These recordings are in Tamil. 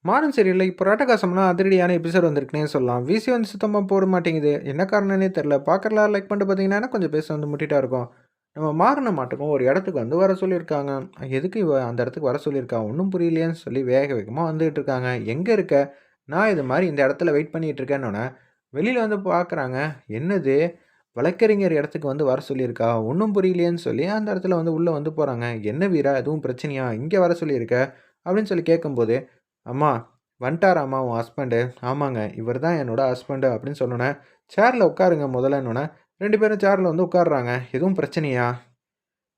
மாறன் சீரியல்ல இப்போ ராட்டகாசம்லாம் அதிரடியான எபிசோட் வந்திருக்குன்னே சொல்லலாம். விசி வந்து சுத்தமா போட மாட்டேங்குது. என்ன காரணம்னே தெரியல. பார்க்கறலாம் லைக் பண்ணிட்டு பார்த்தீங்கன்னா, கொஞ்சம் பேச வந்து முட்டிட்டா இருக்கும். நம்ம மாறன மாட்டுக்கும் ஒரு இடத்துக்கு வந்து வர சொல்லியிருக்காங்க. எதுக்கு இவ அந்த இடத்துக்கு வர சொல்லியிருக்கா? ஒண்ணும் புரியலையேன்னு சொல்லி வேக வேகமா வந்துகிட்டு இருக்காங்க. எங்க இருக்க? நான் இது மாரி இந்த இடத்துல வெயிட் பண்ணிட்டு இருக்கேன்னோனே, வெளியில வந்து பார்க்குறாங்க. என்னது? வழக்கறிஞர் இடத்துக்கு வந்து வர சொல்லியிருக்கா? ஒண்ணும் புரியலையேன்னு சொல்லி அந்த இடத்துல வந்து உள்ள வந்து போறாங்க. என்ன வீரா? எதுவும் பிரச்சனையா? இங்க வர சொல்லியிருக்க? அப்படின்னு சொல்லி கேட்கும்போது, அம்மா வந்துட்டாராம்மா உன் ஹஸ்பண்டு. ஆமாங்க. இவர் தான் என்னோட ஹஸ்பண்டு அப்படின்னு சொன்னோனே, சேர்ல உட்காருங்க முதல்லன்னோனே, 2 பேரும் சேர்ல வந்து உட்கார்றாங்க. எதுவும் பிரச்சனையா?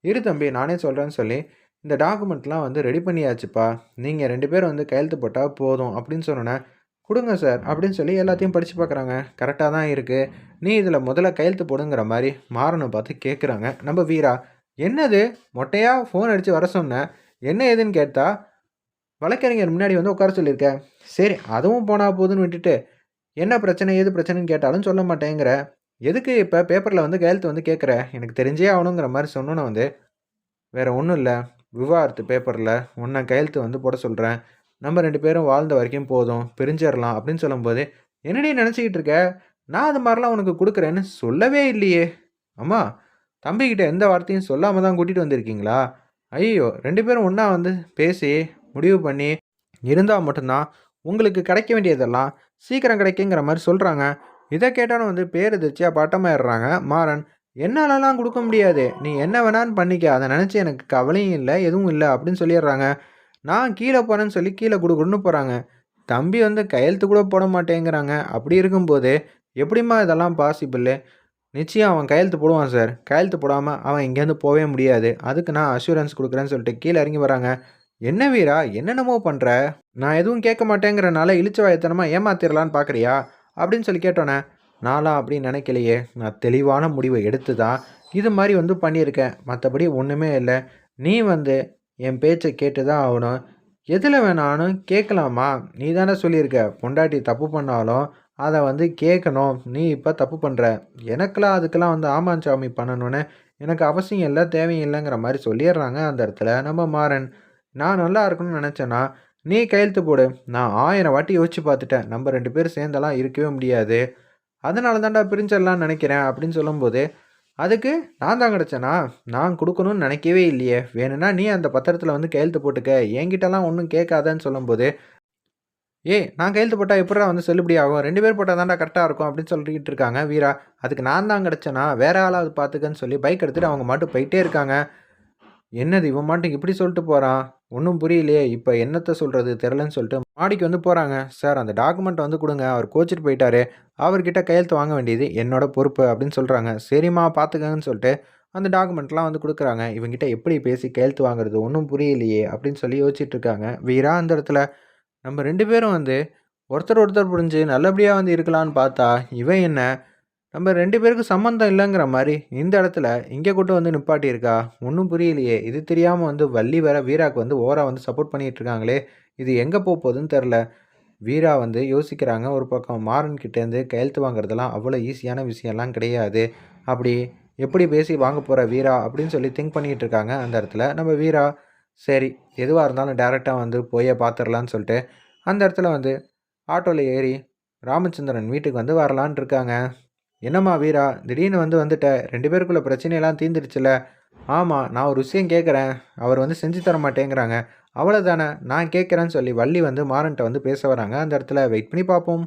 இரு தம்பி நானே சொல்றேன்னு சொல்லி, இந்த டாக்குமெண்ட்லாம் வந்து ரெடி பண்ணியாச்சுப்பா. நீங்க 2 பேரும் வந்து கையெழுத்து போட்டா போதும் அப்படின்னு சொன்னோனே, குடுங்க சார் அப்படின்னு சொல்லி எல்லாத்தையும் படிச்சு பார்க்குறாங்க. கரெக்ட்டா தான் இருக்கு. நீ இதில முதல்ல கையெழுத்து போடுங்கிற மாரி மாறன பார்த்து கேட்குறாங்க. நம்ம வீரா, என்னது மொட்டையா ஃபோன் அடிச்சு வர சொன்னேன். என்ன ஏதுன்னு கேட்டா வழக்கறிஞர் முன்னாடி வந்து உட்கார சொல்லியிருக்கேன். சரி, அதுவும் போனா போதுன்னு விட்டுட்டு, என்ன பிரச்சனை, ஏது பிரச்சனைன்னு கேட்டாலும் சொல்ல மாட்டேங்கிற. எதுக்கு இப்ப பேப்பர்ல வந்து கையெழுத்து வந்து கேட்குற? எனக்கு தெரிஞ்சே ஆகணுங்கிற மாரி சொன்னோனே வந்து, வேற ஒண்ணும் இல்ல. விவாகரத்து பேப்பர்ல உன்ன கையெழுத்து வந்து போட சொல்றேன். நம்ம 2 பேரும் வாழ்ந்த வரைக்கும் போதும். பிரிஞ்சிரலாம் அப்படின்னு சொல்லும்போது, என்னடி நினைச்சுக்கிட்டு இருக்க? நான் அது மாரிலாம் உனக்கு குடுக்குறேன்னு சொல்லவே இல்லையே! அம்மா, தம்பிகிட்ட எந்த வார்த்தையும் சொல்லாம தான் கூட்டிட்டு வந்திருக்கீங்களா? ஐயய்யோ! 2 பேரும் ஒண்ணா வந்து பேசி, முடிவு பண்ணி இருந்தா மட்டும் தான், உங்களுக்கு கிடைக்க வேண்டியதெல்லாம் சீக்கிரம் கிடைக்குங்கிற மாரி சொல்றாங்க. இத கேட்டோனே வந்து பேரெதிர்ச்சியா பட்டமாயிடுறாங்க மாறன். என்னாலலாம் குடுக்க முடியாது. நீ என்ன வேணாலும் பண்ணிக்க. அத நெனச்சு எனக்கு கவலையும் இல்ல, எதுவும் இல்ல அப்படின்னு சொல்லிடுறாங்க. நான் கீழ போறேன்னு சொல்லி கீழ குடுகுடுன்னு போறாங்க. தம்பி வந்து கையெழுத்து கூட போட மாட்டேங்கிறாங்க. அப்படி இருக்கும்போது, எப்படிம்மா இதெல்லாம் பாசிபிளு? நிச்சயம் அவன் கையெழுத்து போடுவான் சார். கையெழுத்து போடாம அவன் இங்கேருந்து போவே முடியாது. அதுக்கு நான் அஷ்யூரன்ஸ் குடுக்குறேன்னு சொல்லிட்டு கீழ இறங்கி வராங்க. "என்ன வீரா, என்னென்னமோ பண்ற? நான் எதுவும் கேட்க மாட்டேங்கிறனால இளிச்சவாயத்தனமா ஏமாத்திரலான்னு பார்க்குறியா?" அப்படின்னு சொல்லி கேட்டோன்னே, "நான்லாம் அப்படி நினைக்கலையே. நான் தெளிவான முடிவ எடுத்து தான் இது மாரி வந்து பண்ணியிருக்கேன். மத்தபடி ஒண்ணுமே இல்ல. நீ வந்து என் பேச்ச கேட்டு தான் ஆவணும். எதுல வேணாலும் கேட்கலாமா? நீ தானே சொல்லியிருக்க, பொண்டாட்டி தப்பு பண்ணாலும் அத வந்து கேட்கணும். நீ இப்ப தப்பு பண்ற. எனக்கெல்லாம் அதுக்கெல்லாம் வந்து ஆமாஞ்சாமி பண்ணணும்னு எனக்கு அவசியம் இல்ல, தேவையும் இல்லங்கிற மாரி சொல்லிர்றாங்க அந்த இடத்துல நம்ம மாறன். நான் நல்லா இருக்கணும்னு நெனச்சேன்னா, நீ கையெழுத்து போடு. நான் 1000 வாட்டி யோசிச்சு பார்த்துட்டேன். நம்ம 2 பேரும் சேர்ந்தெல்லாம் இருக்கவே முடியாது. அதனால தான்டா பிரிஞ்சிடலாம்னு நெனைக்கிறேன் அப்படின்னு சொல்லும்போது, அதுக்கு நான் தான் கிடைச்சேனா? நான் குடுக்கணும்னு நெனைக்கவே இல்லையே. வேணும்னா நீ அந்த பத்திரத்தில வந்து கையெழுத்து போட்டுக்க. என்கிட்டலாம் ஒண்ணும் கேட்காதன்னு சொல்லும்போது, "ஏய்! நான் கையெழுத்து போட்டா எப்புட்றா வந்து செல்லுபடி ஆகும்? 2 பேர் போட்டா தான்டா கரெக்ட்டா இருக்கும்." அப்படின்னு சொல்லிட்டு இருக்காங்க வீரா. அதுக்கு நான் தான் கிடைச்சேனா? வேற ஆளாவது பார்த்துக்கன்னு சொல்லி பைக் எடுத்துட்டு அவங்க பாட்டுக்கு போயிட்டே இருக்காங்க. என்னது இவன் பாட்டுக்கு இப்படி சொல்லிட்டு போறான்? ஒண்ணும் புரியலையே! இப்ப என்னத்த சொல்றது தெரியலன்னு சொல்லிட்டு மாடிக்கு வந்து போறாங்க. "சார் அந்த டாக்குமெண்ட் வந்து குடுங்க. அவர் கோச்சிட்டு போயிட்டாரு. அவர்கிட்ட கையெழுத்து வாங்க வேண்டியது என்னோட பொறுப்பு." அப்படின்னு சொல்றாங்க. "சரிம்மா பார்த்துக்கங்கன்னு" சொல்லிட்டு அந்த டாக்குமெண்ட்லாம் வந்து குடுக்குறாங்க. இவன்கிட்ட எப்படி பேசி கையெழுத்து வாங்குறது? ஒண்ணும் புரியலையே! அப்படின்னு சொல்லி யோசிச்சுட்டு இருக்காங்க. வீரா அந்த இடத்துல நம்ம 2 பேரும் வந்து ஒருத்தர் ஒருத்தர் புரிஞ்சு நல்லபடியா வந்து இருக்கலான்னு பார்த்தா, இவன் என்ன நம்ம 2 பேருக்கும் சம்மந்தம் இல்லங்கிற மாரி இந்த இடத்துல இங்க கொண்டு வந்து நிப்பாட்டியிருக்கா. ஒண்ணும் புரியலையே! இது தெரியாம வந்து வள்ளி வேற வீராக்கு வந்து ஓவரா வந்து சப்போர்ட் பண்ணிட்டு இருக்காங்களே! இது எங்க போதுன்னு தெரியல. வீரா வந்து யோசிக்கிறாங்க. ஒரு பக்கம் மாறன் கிட்டேருந்து கையெழுத்து வாங்குறதெல்லாம் அவ்வளோ ஈஸியான விஷயம்லாம் கிடையாது. அப்படி எப்படி பேசி வாங்க போற வீரா அப்படின்னு சொல்லி திங்க் பண்ணிட்டு இருக்காங்க அந்த இடத்துல. நம்ம வீரா சரி எதுவா இருந்தாலும் டைரக்ட்டா வந்து போயே பார்த்துரலான்னு சொல்லிட்டு, அந்த இடத்துல வந்து ஆட்டோல ஏறி ராமச்சந்திரன் வீட்டுக்கு வந்து வரலான்னு இருக்காங்க. "என்னம்மா வீரா, திடீர்னு வந்து வந்துட்ட. 2 பேருக்குள்ள பிரச்சனையெல்லாம் தீர்ந்துடுச்சுல்ல?" "ஆமா, நான் ஒரு விஷயம் கேட்குறேன். அவர் வந்து செஞ்சு தர மாட்டேங்கிறாங்க." "அவ்வளோதானே, நான் கேட்குறேன்னு" சொல்லி வள்ளி வந்து மாறன்ட்ட வந்து பேச வராங்க. அந்த இடத்துல வெயிட் பண்ணி பார்ப்போம்.